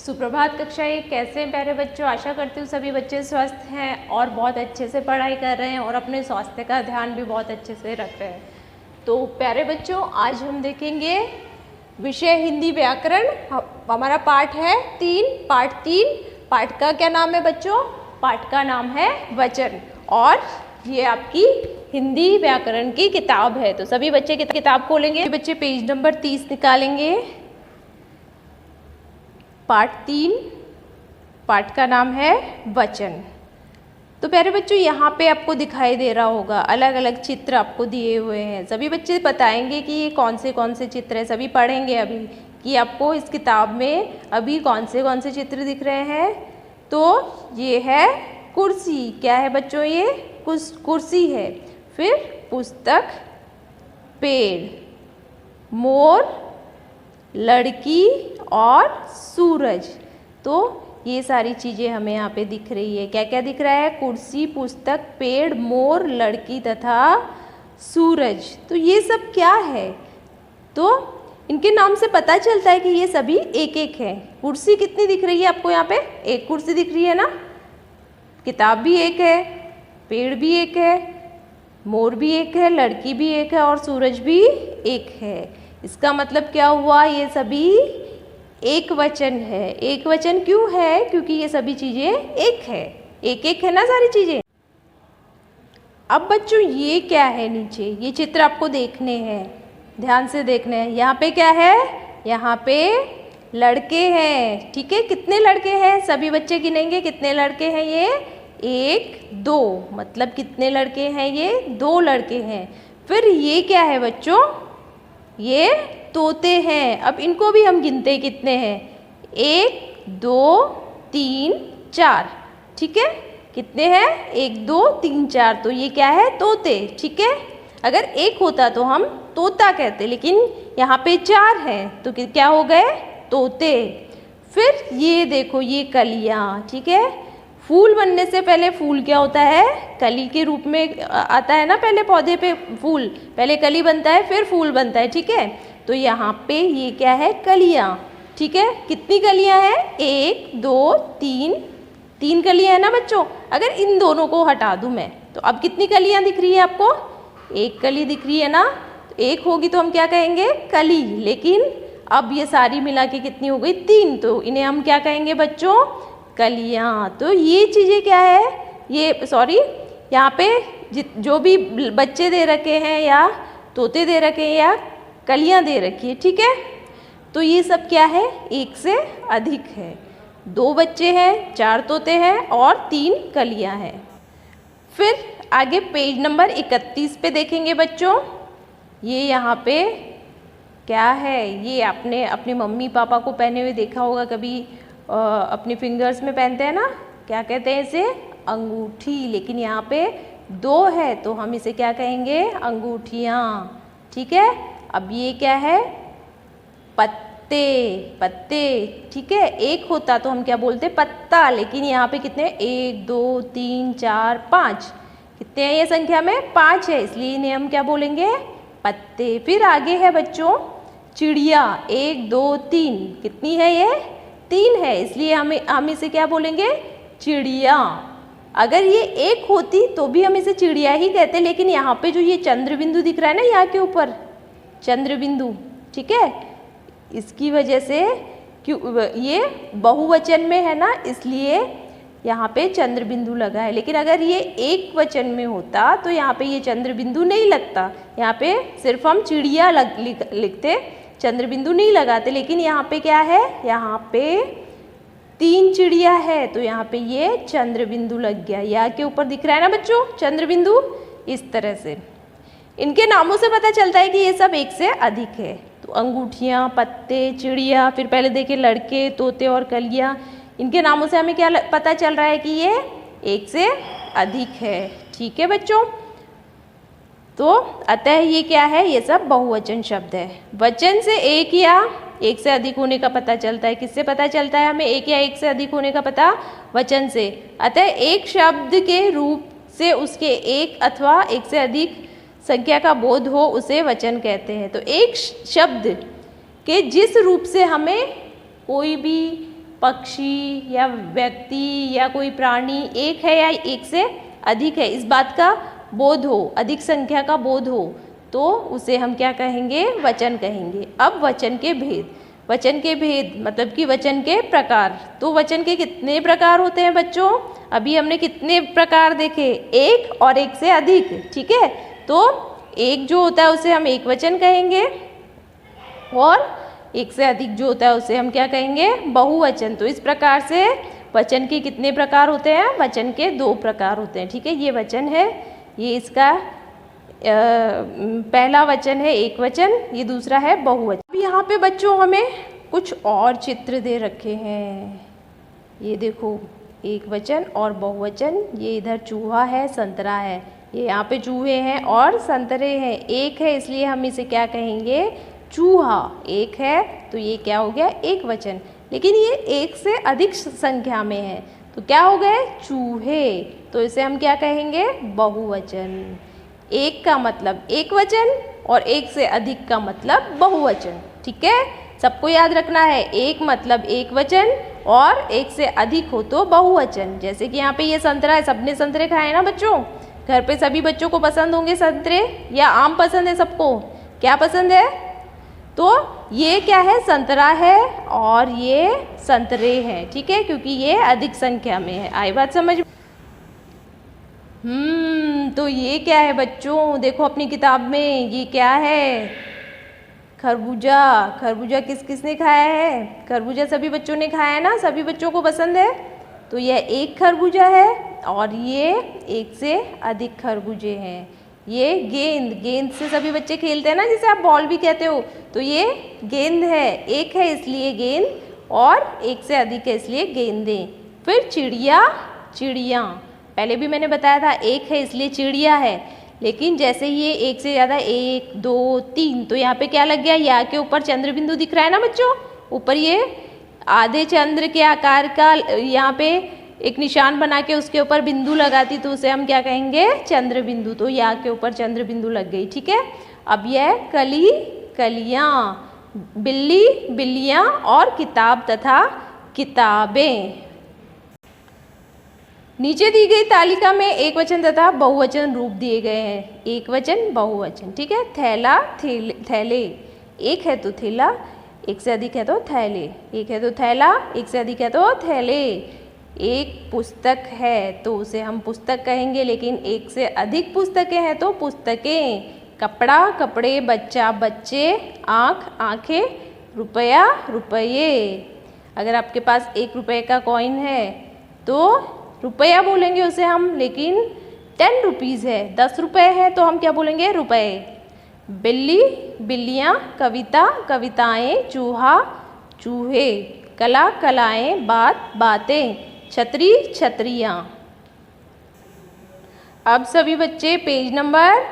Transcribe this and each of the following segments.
सुप्रभात कक्षा एक। कैसे हैं प्यारे बच्चों? आशा करती हूँ सभी बच्चे स्वस्थ हैं और बहुत अच्छे से पढ़ाई कर रहे हैं और अपने स्वास्थ्य का ध्यान भी बहुत अच्छे से रख रहे हैं। तो प्यारे बच्चों, आज हम देखेंगे विषय हिंदी व्याकरण। हमारा पाठ है 3, पाठ 3। पाठ का क्या नाम है बच्चों? पाठ का नाम है वचन, और ये आपकी हिंदी व्याकरण की किताब है। तो सभी बच्चे किताब खोलेंगे, बच्चे पेज नंबर 30 निकालेंगे। पाठ 3, पाठ का नाम है वचन। तो प्यारे बच्चों, यहाँ पे आपको दिखाई दे रहा होगा अलग अलग चित्र आपको दिए हुए हैं। सभी बच्चे बताएंगे कि ये कौन से चित्र हैं। सभी पढ़ेंगे अभी कि आपको इस किताब में अभी कौन से चित्र दिख रहे हैं। तो ये है कुर्सी। क्या है बच्चों? ये कुर्सी है। फिर पुस्तक, पेड़, मोर, लड़की और सूरज। तो ये सारी चीज़ें हमें यहाँ पे दिख रही है। क्या क्या दिख रहा है? कुर्सी, पुस्तक, पेड़, मोर, लड़की तथा सूरज। तो ये सब क्या है? तो इनके नाम से पता चलता है कि ये सभी एक एक है। कुर्सी कितनी दिख रही है आपको? यहाँ पे एक कुर्सी दिख रही है ना। किताब भी एक है, पेड़ भी एक है, मोर भी एक है, लड़की भी एक है और सूरज भी एक है। इसका मतलब क्या हुआ? ये सभी एक वचन है। एक वचन क्यों है? क्योंकि ये सभी चीजें एक है। एक एक है ना सारी चीजें। अब बच्चों, ये क्या है नीचे? ये चित्र आपको देखने हैं, ध्यान से देखने हैं। यहाँ पे क्या है? यहाँ पे लड़के हैं। ठीक है, कितने लड़के हैं? सभी बच्चे गिनेंगे कितने लड़के हैं। ये 1, 2, मतलब कितने लड़के हैं? ये 2 लड़के हैं। फिर ये क्या है बच्चों? ये तोते हैं। अब इनको भी हम गिनते कितने हैं? 1, 2, 3, 4। ठीक है, कितने हैं? 1, 2, 3, 4। तो ये क्या है? तोते। ठीक है, अगर एक होता तो हम तोता कहते, लेकिन यहाँ पे 4 हैं तो क्या हो गए? तोते। फिर ये देखो, ये कलियाँ। ठीक है, फूल बनने से पहले फूल क्या होता है? कली के रूप में आता है ना। पहले पौधे पे फूल, पहले कली बनता है फिर फूल बनता है। ठीक है, तो यहाँ पे ये क्या है? कलियाँ। ठीक है, कितनी कलियाँ हैं? 1, 2, 3 कलियाँ है ना बच्चों। अगर इन दोनों को हटा दूँ मैं तो अब कितनी कलियाँ दिख रही है आपको? 1 कली दिख रही है ना। तो 1 होगी तो हम क्या कहेंगे? कली। लेकिन अब ये सारी मिला के कितनी हो गई? 3। तो इन्हें हम क्या कहेंगे बच्चों? कलियाँ। तो ये चीज़ें क्या है? ये सॉरी, यहाँ पे जो भी बच्चे दे रखे हैं या तोते दे रखे हैं या कलियाँ दे रखी है। ठीक है, तो ये सब क्या है? एक से अधिक है। 2 बच्चे हैं, 4 तोते हैं और 3 कलियाँ हैं। फिर आगे पेज नंबर 31 पे देखेंगे बच्चों। ये यहाँ पे क्या है? ये आपने अपने मम्मी पापा को पहने हुए देखा होगा कभी। अपनी फिंगर्स में पहनते हैं ना। क्या कहते हैं इसे? अंगूठी। लेकिन यहाँ पे 2 है तो हम इसे क्या कहेंगे? अंगूठियाँ। ठीक है, अब ये क्या है? पत्ते। पत्ते। ठीक है, 1 होता तो हम क्या बोलते? पत्ता। लेकिन यहाँ पे कितने? 1, 2, 3, 4, 5। कितने हैं ये संख्या में? 5 है, इसलिए इन्हें हम क्या बोलेंगे? पत्ते। फिर आगे है बच्चों चिड़िया। 1, 2, 3। कितनी है ये? 3 है, इसलिए हम इसे क्या बोलेंगे? चिड़िया। अगर ये 1 होती तो भी हम इसे चिड़िया ही कहते, लेकिन यहाँ पे जो ये चंद्र बिंदु दिख रहा है ना, यहाँ के ऊपर चंद्र बिंदु, ठीक है, इसकी वजह से क्यों ये बहुवचन में है ना, इसलिए यहाँ पे चंद्र बिंदु लगा है। लेकिन अगर ये एक वचन में होता तो यहाँ पे ये चंद्र बिंदु नहीं लगता। यहाँ पे सिर्फ हम चिड़िया लिखते, चंद्र बिंदु नहीं लगाते। लेकिन यहाँ पे क्या है? यहाँ पे 3 चिड़िया है तो यहाँ पे ये चंद्र बिंदु लग गया। यहाँ के ऊपर दिख रहा है ना बच्चों चंद्र बिंदु। इस तरह से इनके नामों से पता चलता है कि ये सब एक से अधिक है। तो अंगूठियाँ, पत्ते, चिड़िया, फिर पहले देखे लड़के, तोते और कलियाँ। इनके नामों से हमें क्या पता चल रहा है कि ये एक से अधिक है। ठीक है बच्चों, तो अतः ये क्या है? ये सब बहुवचन शब्द है। वचन से एक या एक से अधिक होने का पता चलता है। किससे पता चलता है हमें एक या एक से अधिक होने का पता? वचन से। अतः एक शब्द के रूप से उसके एक अथवा एक से अधिक संख्या का बोध हो उसे वचन कहते हैं। तो एक शब्द के जिस रूप से हमें कोई भी पक्षी या व्यक्ति या कोई प्राणी एक है या एक से अधिक है, इस बात का बोध हो, अधिक संख्या का बोध हो, तो उसे हम क्या कहेंगे? वचन कहेंगे। अब वचन के भेद, वचन के भेद मतलब कि वचन के प्रकार। तो वचन के कितने प्रकार होते हैं बच्चों? अभी हमने कितने प्रकार देखे? एक और एक से अधिक, ठीक है। तो एक जो होता है उसे हम एक वचन कहेंगे और एक से अधिक जो होता है उसे हम क्या कहेंगे? बहुवचन। तो इस प्रकार से वचन के कितने प्रकार होते हैं? वचन के 2 प्रकार होते हैं, ठीक है। ये वचन है, ये इसका पहला वचन है एक वचन, ये दूसरा है बहुवचन। अब यहाँ पे बच्चों हमें कुछ और चित्र दे रखे हैं, ये देखो, एक वचन और बहुवचन। ये इधर चूहा है, संतरा है, ये यहाँ पे चूहे हैं और संतरे हैं। एक है इसलिए हम इसे क्या कहेंगे? चूहा। एक है तो ये क्या हो गया? एक वचन। लेकिन ये एक से अधिक संख्या में है तो क्या हो गए? चूहे। तो इसे हम क्या कहेंगे? बहुवचन। एक का मतलब एक वचन और एक से अधिक का मतलब बहुवचन, ठीक है। सबको याद रखना है, एक मतलब एक वचन और एक से अधिक हो तो बहुवचन। जैसे कि यहाँ पे ये संतरा है, सबने संतरे खाए ना बच्चों? घर पे सभी बच्चों को पसंद होंगे संतरे, या आम पसंद है सबको? क्या पसंद है? तो ये क्या है? संतरा है और ये संतरे हैं, ठीक है, क्योंकि ये अधिक संख्या में है। आई बात समझ? तो ये क्या है बच्चों? देखो अपनी किताब में, ये क्या है? खरबूजा। खरबूजा किस किस ने खाया है? खरबूजा सभी बच्चों ने खाया है ना? सभी बच्चों को पसंद है। तो यह एक खरबूजा है और ये एक से अधिक खरबूजे हैं। ये गेंद, गेंद से सभी बच्चे खेलते हैं ना, जिसे आप बॉल भी कहते हो, तो ये गेंद है। एक है इसलिए गेंद और एक से अधिक है इसलिए गेंदें। फिर चिड़िया, चिड़िया, पहले भी मैंने बताया था एक है इसलिए चिड़िया है, लेकिन जैसे ही ये एक से ज़्यादा, 1 2 3, तो यहाँ पे क्या लग गया? या के ऊपर चंद्र बिंदु दिख रहा है ना बच्चों? ऊपर ये आधे चंद्र के आकार का यहाँ पे एक निशान बना के उसके ऊपर बिंदु लगाती तो उसे हम क्या कहेंगे? चंद्र बिंदु। तो या के ऊपर चंद्र बिंदु लग गई, ठीक है। अब यह कली, कलियाँ, बिल्ली, बिल्लियाँ और किताब तथा किताबें। नीचे दी गई तालिका में एक वचन तथा बहुवचन रूप दिए गए हैं। एक वचन, बहुवचन, ठीक है। थैला, थैले, एक है तो थैला, एक से अधिक है तो थैले। एक है तो थैला, एक से अधिक है तो थैले। एक पुस्तक है तो उसे हम पुस्तक कहेंगे, लेकिन एक से अधिक पुस्तकें हैं तो पुस्तकें। कपड़ा, कपड़े, बच्चा, बच्चे, आँख, आँखें, रुपया, रुपये। अगर आपके पास 1 रुपये का कॉइन है तो रुपया बोलेंगे उसे हम, लेकिन 10 रुपीज़ है, 10 रुपये है तो हम क्या बोलेंगे? रुपए। बिल्ली, बिल्लियाँ, कविता, कविताएं, चूहा, चूहे, कला, कलाएं, बात, बातें, छतरी, छतरियाँ। अब सभी बच्चे पेज नंबर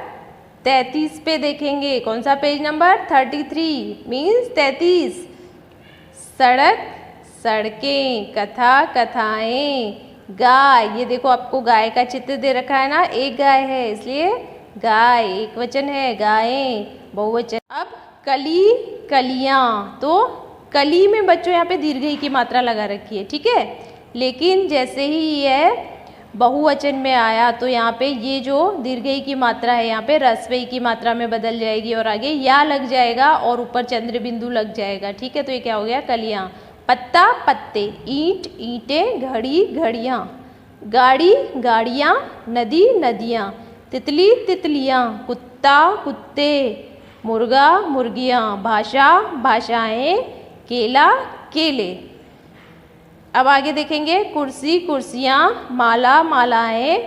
33 पे देखेंगे। कौन सा पेज नंबर? 33 मीन्स 33। सड़क, सड़कें, कथा, कथाएं, गाय, ये देखो आपको गाय का चित्र दे रखा है ना, एक गाय है इसलिए गाय, एक वचन है, गायें, बहुवचन। अब कली, कलियाँ, तो कली में बच्चों यहाँ पे दीर्घई की मात्रा लगा रखी है, ठीक है। लेकिन जैसे ही यह बहुवचन में आया तो यहाँ पे ये जो दीर्घई की मात्रा है यहाँ पे ह्रस्वई की मात्रा में बदल जाएगी और आगे या लग जाएगा और ऊपर चंद्र बिंदु लग जाएगा, ठीक है। तो ये क्या हो गया? कलियाँ। पत्ता, पत्ते, ईंट, ईंटें, घड़ी, घड़ियाँ, गाड़ी, गाड़ियाँ, नदी, नदियाँ, तितली, तितलियाँ, कुत्ता, कुत्ते, मुर्गा, मुर्गियाँ, भाषा, भाषाएं, केला, केले। अब आगे देखेंगे कुर्सी, कुर्सियाँ, माला, मालाएं,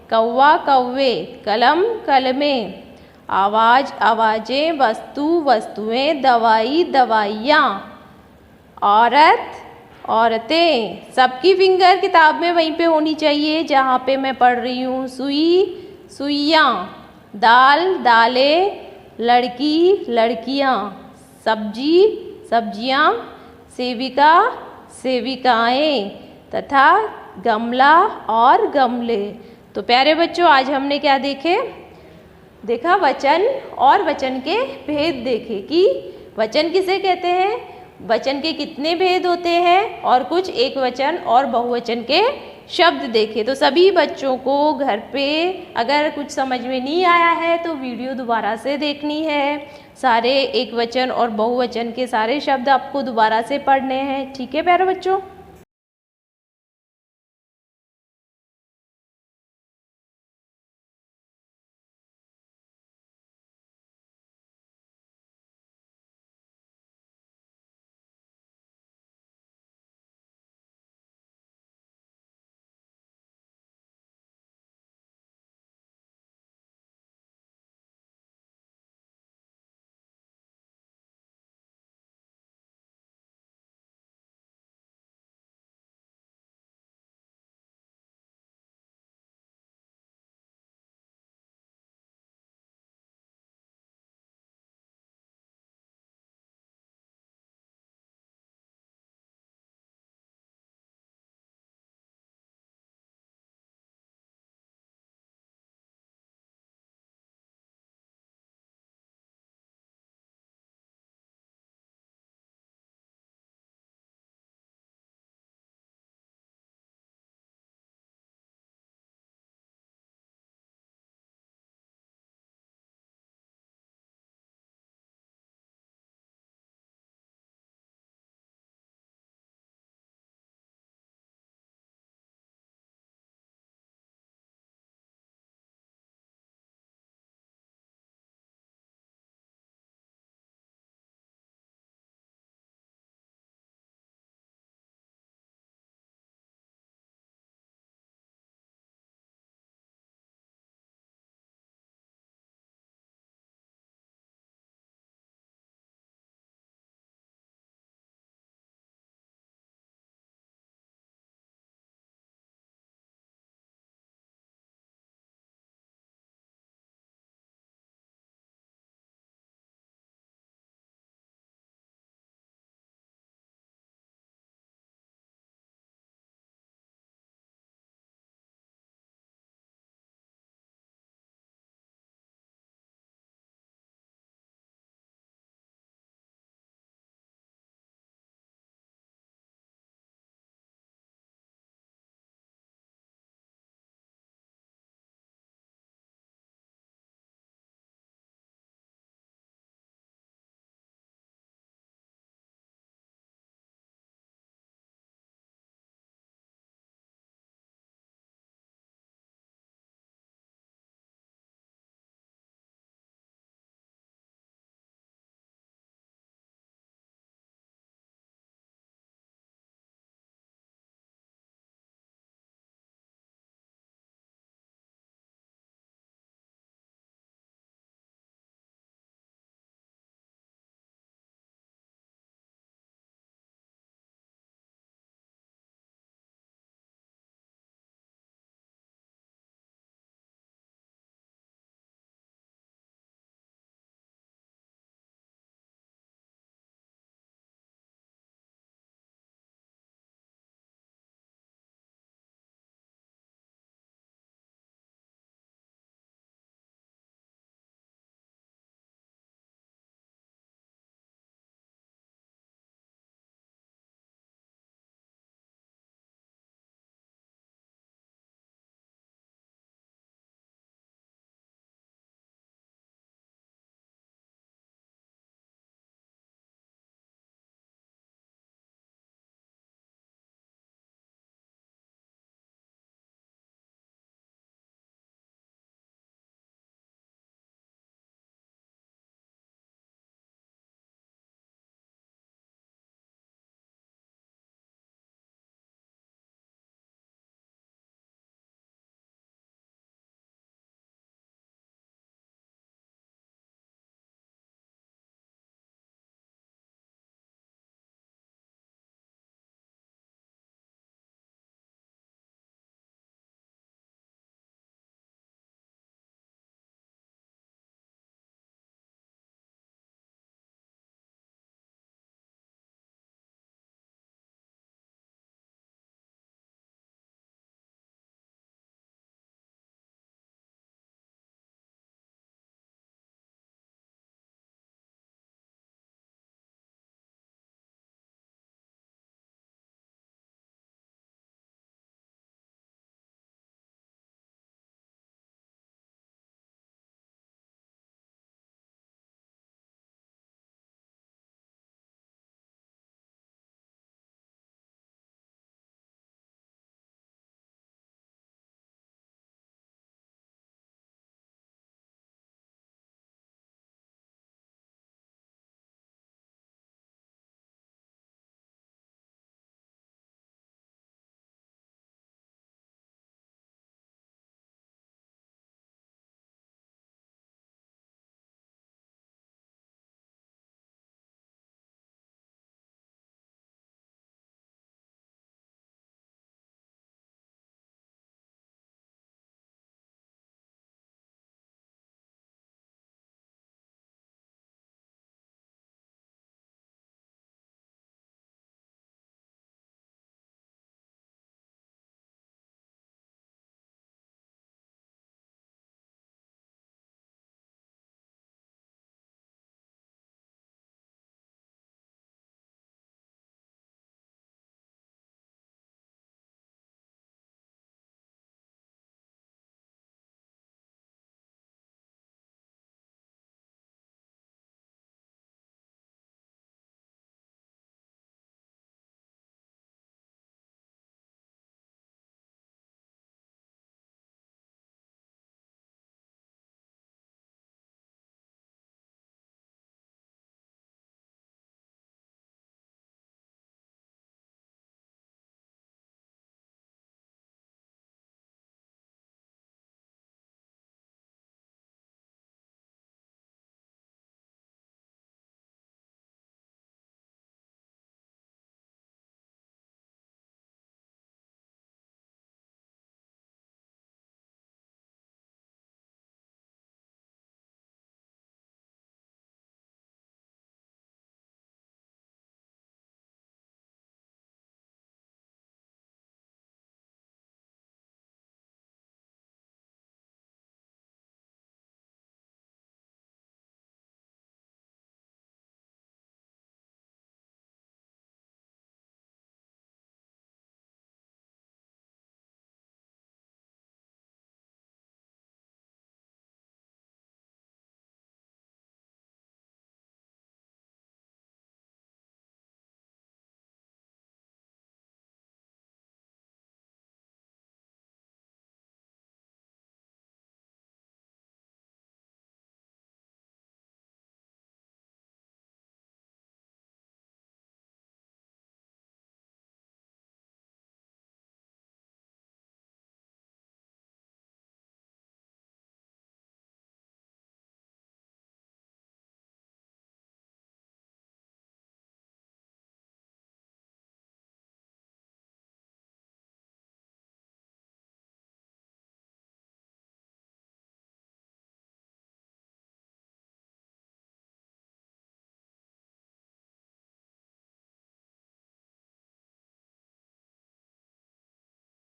कौवा, कौवे, कलम, कलमें, आवाज़, आवाज़ें, वस्तु, वस्तुएं, दवाई, दवाइयाँ, औरत, औरतें। सबकी फिंगर किताब में वहीं पे होनी चाहिए जहाँ पे मैं पढ़ रही हूँ। सुई, सुइयाँ, दाल, दालें, लड़की, लड़कियाँ, सब्जी, सब्जियाँ, सेविका, सेविकाएं तथा गमला और गमले। तो प्यारे बच्चों आज हमने क्या देखा वचन और वचन के भेद देखे कि वचन किसे कहते हैं? वचन के कितने भेद होते हैं और कुछ एक वचन और बहुवचन के शब्द देखे। तो सभी बच्चों को घर पे अगर कुछ समझ में नहीं आया है तो वीडियो दोबारा से देखनी है। सारे एक वचन और बहुवचन के सारे शब्द आपको दोबारा से पढ़ने हैं। ठीक है प्यारे बच्चों।